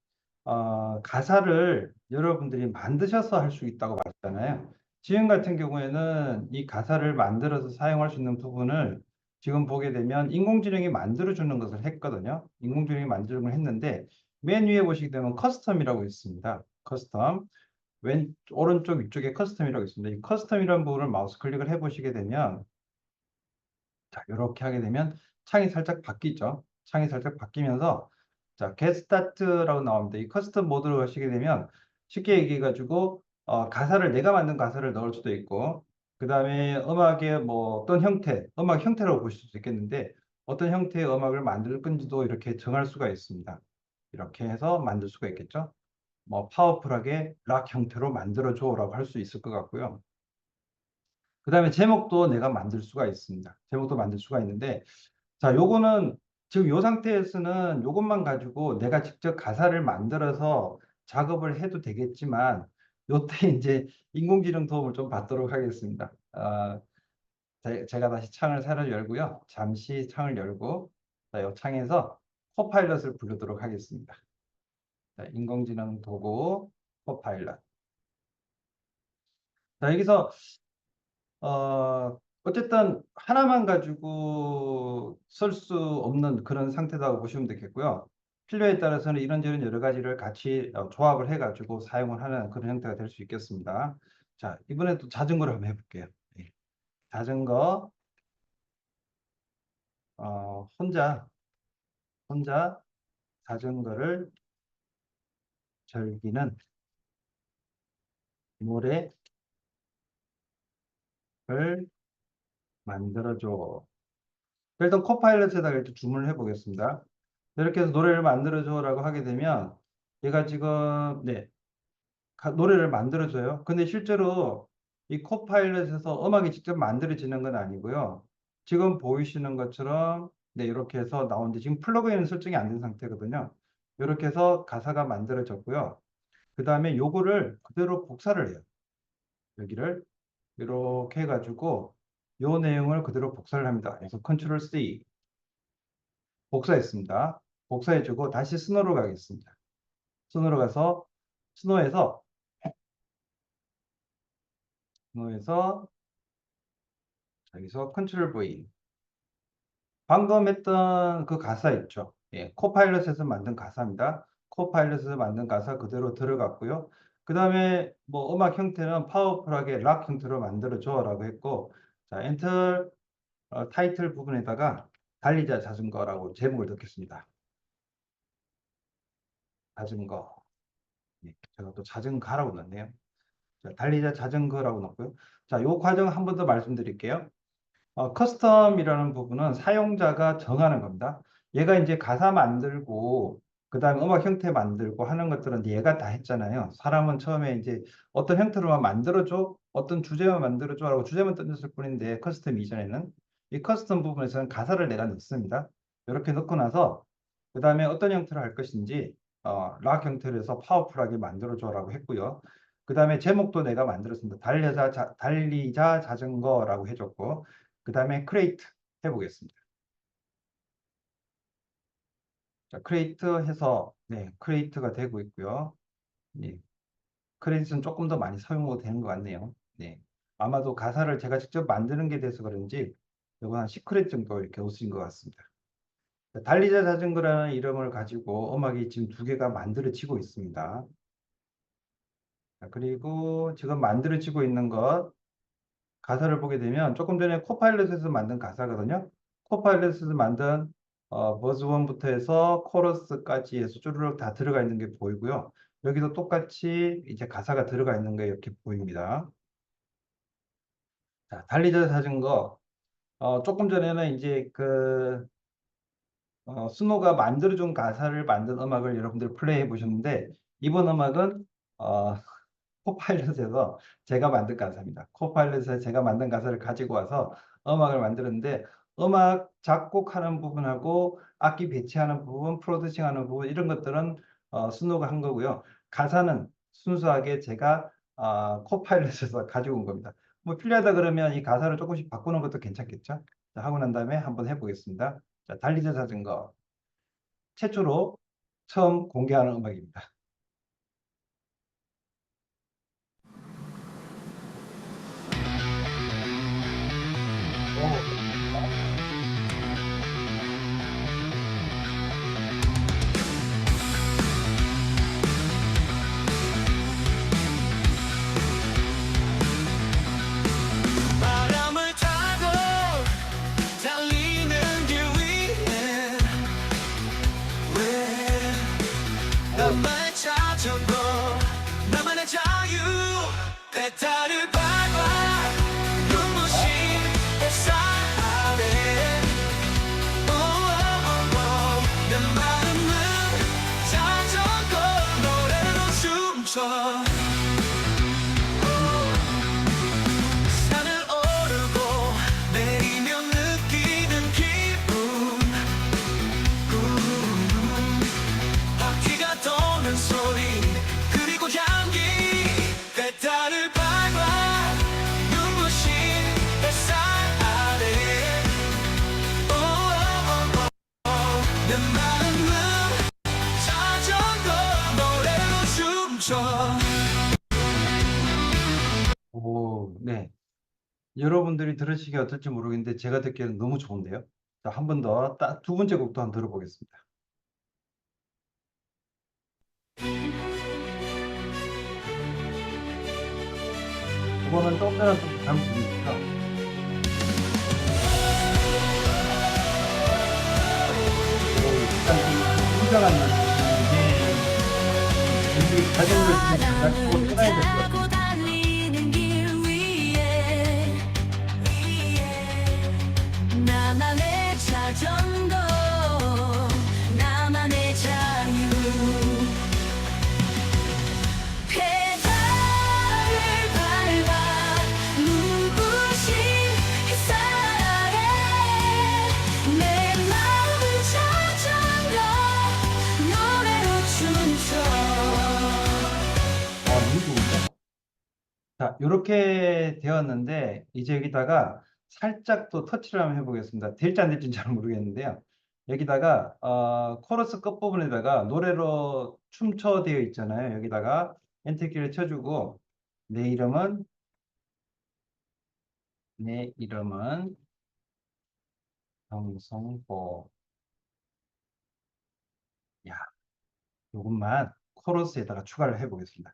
가사를 여러분들이 만드셔서 할 수 있다고 말했잖아요. 지금 같은 경우에는 이 가사를 만들어서 사용할 수 있는 부분을 지금 보게 되면 인공지능이 만들어주는 것을 했거든요. 인공지능이 만드는 걸 했는데, 맨 위에 보시게 되면 커스텀이라고 있습니다. 커스텀. 오른쪽 위쪽에 커스텀이라고 있습니다. 이 커스텀이라는 부분을 마우스 클릭을 해보시게 되면, 자, 이렇게 하게 되면 창이 살짝 바뀌죠. 창이 살짝 바뀌면서 자, get start라고 나옵니다. 이 커스텀 모드로 가시게 되면 쉽게 얘기해 가지고 가사를 내가 만든 가사를 넣을 수도 있고 그다음에 음악의 뭐 어떤 형태, 음악 형태라고 보실 수도 있겠는데 어떤 형태의 음악을 만들 건지도 이렇게 정할 수가 있습니다. 이렇게 해서 만들 수가 있겠죠. 뭐 파워풀하게 락 형태로 만들어 줘라고 할 수 있을 것 같고요. 그다음에 제목도 내가 만들 수가 있습니다. 제목도 만들 수가 있는데 자, 요거는 지금 요 상태에서는 요것만 가지고 내가 직접 가사를 만들어서 작업을 해도 되겠지만 요때 이제 인공지능 도움을 좀 받도록 하겠습니다. 제가 다시 창을 새로 열고요. 잠시 창을 열고 자, 요 창에서 코파일럿을 부르도록 하겠습니다. 자, 인공지능 도구 코파일럿. 자, 여기서 어쨌든 하나만 가지고 쓸 수 없는 그런 상태라고 보시면 되겠고요. 필요에 따라서는 이런저런 여러 가지를 같이 조합을 해가지고 사용을 하는 그런 형태가 될 수 있겠습니다. 자, 이번에 또 자전거를 한번 해볼게요. 예. 자전거, 혼자 자전거를 즐기는 노래를 만들어줘. 일단 코파일럿에다가 이렇게 주문을 해보겠습니다. 이렇게 해서 노래를 만들어줘라고 하게 되면 얘가 지금 네, 노래를 만들어줘요. 근데 실제로 이 코파일럿에서 음악이 직접 만들어지는 건 아니고요. 지금 보이시는 것처럼 네, 이렇게 해서 나오는데 지금 플러그인은 설정이 안 된 상태거든요. 이렇게 해서 가사가 만들어졌고요. 그 다음에 요거를 그대로 복사를 해요. 여기를 이렇게 해가지고 요 내용을 그대로 복사를 합니다. 그래서 컨트롤 C 복사했습니다. 복사해주고 다시 스노로 가겠습니다. 스노로 가서 스노에서 스노에서 여기서 컨트롤 V 방금 했던 그 가사 있죠. 예, 코파일럿에서 만든 가사입니다. 코파일럿에서 만든 가사 그대로 들어갔고요. 그 다음에 뭐 음악 형태는 파워풀하게 락 형태로 만들어줘라고 했고, 자, 엔터 타이틀 부분에다가 달리자 자전거라고 제목을 넣겠습니다. 자전거. 예, 제가 또 자전거라고 넣었네요. 자, 달리자 자전거라고 넣고요. 자, 요 과정 한 번 더 말씀드릴게요. 커스텀이라는 부분은 사용자가 정하는 겁니다. 얘가 이제 가사 만들고, 그 다음에 음악 형태 만들고 하는 것들은 얘가 다 했잖아요. 사람은 처음에 이제 어떤 형태로만 만들어줘, 어떤 주제만 만들어줘 라고 주제만 던졌을 뿐인데, 커스텀 이전에는. 이 커스텀 부분에서는 가사를 내가 넣습니다. 이렇게 넣고 나서, 그 다음에 어떤 형태로 할 것인지, 락 형태로 해서 파워풀하게 만들어줘라고 했고요. 그 다음에 제목도 내가 만들었습니다. 달리자 자전거라고 해줬고, 그 다음에 크레이트 해보겠습니다. 자, 크레이트 해서 네, 크레이트가 되고 있고요. 네, 크레이트는 조금 더 많이 사용도 되는 것 같네요. 네, 아마도 가사를 제가 직접 만드는 게 돼서 그런지 이거 한 10크레이트 정도 이렇게 오신 것 같습니다. 자, 달리자 자전거라는 이름을 가지고 음악이 지금 두 개가 만들어지고 있습니다. 자, 그리고 지금 만들어지고 있는 것 가사를 보게 되면 조금 전에 코파일럿에서 만든 가사거든요. 코파일럿에서 만든 버즈 1부터 해서 코러스까지 해서 쭈르륵 다 들어가 있는 게 보이고요. 여기도 똑같이 이제 가사가 들어가 있는 게 이렇게 보입니다. 자, 달리자 자전거. 조금 전에는 이제 그 순호가 만들어준 가사를 만든 음악을 여러분들 플레이해 보셨는데, 이번 음악은 어, 코파일럿에서 제가 만든 가사입니다. 코파일럿에서 제가 만든 가사를 가지고 와서 음악을 만들었는데, 음악 작곡하는 부분하고 악기 배치하는 부분, 프로듀싱하는 부분, 이런 것들은 순호가 한 거고요. 가사는 순수하게 제가 코파일럿에서 가지고 온 겁니다. 뭐 필요하다 그러면 이 가사를 조금씩 바꾸는 것도 괜찮겠죠? 자, 하고 난 다음에 한번 해보겠습니다. 자, 달리자 자전거. 최초로 처음 공개하는 음악입니다. 오, 바람을 타고 달리는 길 위에 왜 나만의 자전거 나만의 자유 페달을 밟아 눈부신 햇살 아래 내 마음은 자전거 노래로 춤춰 산을 오르고 내리며 느끼는 기분 바퀴가 도는 소리 그리고 향기 페달을 밟아 눈부신 햇살 아래 내 마음은 자전거 노래로 춤춰 오, 네. 여러분들이 들으시기 어떨지 모르겠는데 제가 듣기에는 너무 좋은데요. 자, 한 번 더, 두 번째 곡도 한번 들어보겠습니다. 이거는 조금 전에 좀 다른 분위기죠. 약간 좀 굉장한 느낌인데, 자전거를 지금 가지고 떠나야 될 것 같아요. 타고 달리는 길 위에 나만의 자전거 나만의 자유 페달을 밟아 눈부신 햇살 아래 내 마음은 자전거 노래로 춤춰 너무 좋은데? 자, 이렇게 되었는데, 이제 여기다가 살짝 또 터치를 한번 해보겠습니다. 될지 안 될지는 잘 모르겠는데요. 여기다가, 코러스 끝부분에다가 노래로 춤춰 되어 있잖아요. 여기다가 엔터키를 쳐주고, 내 이름은, 내 이름은 정성보. 야, 요것만 코러스에다가 추가를 해보겠습니다.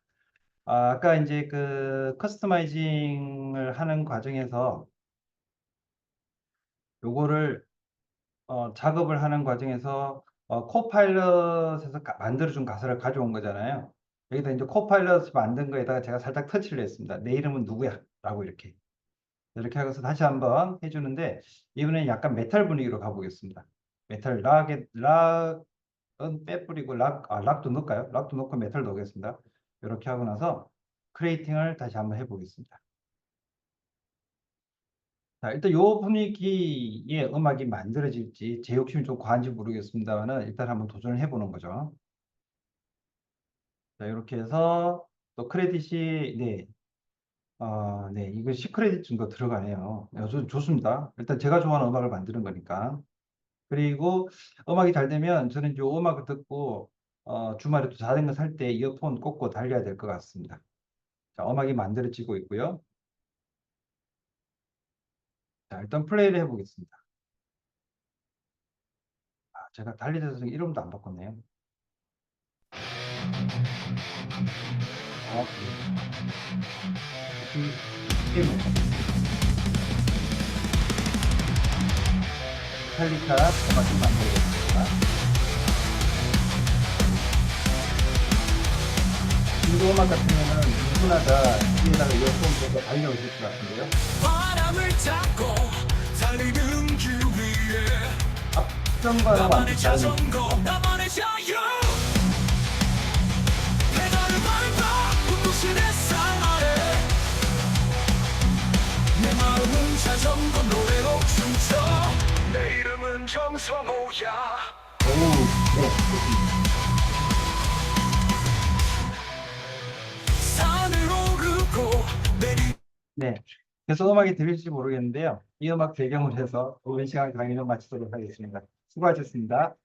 아까 이제 그 커스터마이징을 하는 과정에서 요거를 작업을 하는 과정에서 코파일럿에서 만들어준 가사를 가져온 거잖아요. 여기다 이제 코파일럿이 만든 거에다가 제가 살짝 터치를 했습니다. 내 이름은 누구야? 라고 이렇게 하고서 다시 한번 해주는데, 이번엔 약간 메탈 분위기로 가보겠습니다. 메탈 락은 빼뿌리고 락도 넣을까요? 락도 넣고 메탈 넣겠습니다. 이렇게 하고 나서 크레이팅을 다시 한번 해보겠습니다. 자, 일단 요 분위기의 음악이 만들어질지 제 욕심이 좀 과한지 모르겠습니다만은 일단 한번 도전을 해보는 거죠. 자, 이렇게 해서 또 크레딧이 네, 네, 이거 시크레딧 정도 들어가네요. 좋습니다. 일단 제가 좋아하는 음악을 만드는 거니까. 그리고 음악이 잘 되면 저는 요 음악을 듣고 주말에 또 자전거 살 때 이어폰 꽂고 달려야 될 것 같습니다. 자, 음악이 만들어지고 있고요. 자, 일단 플레이를 해보겠습니다. 제가 달리자서 이름도 안 바꿨네요. 게임을 메탈리카 음악 좀 만들겠습니다. 이 음악 같은 경우는 누구나 다 뒤에다가 이어폰 꽂고 달려오실 것 같은데요. 바람을 타고 달리는 길 위에 특정과는 나만의 완전 다른 자전거 나만의 자유 페달을 밟아 눈부신 햇살 아래 내 마음은 자전거 노래로 춤춰 내 이름은 정성호야 산을 오르고 내리 네. 그래서 음악이 들릴지 모르겠는데요. 이 음악 배경으로 해서 오랜 시간 강의를 마치도록 하겠습니다. 수고하셨습니다.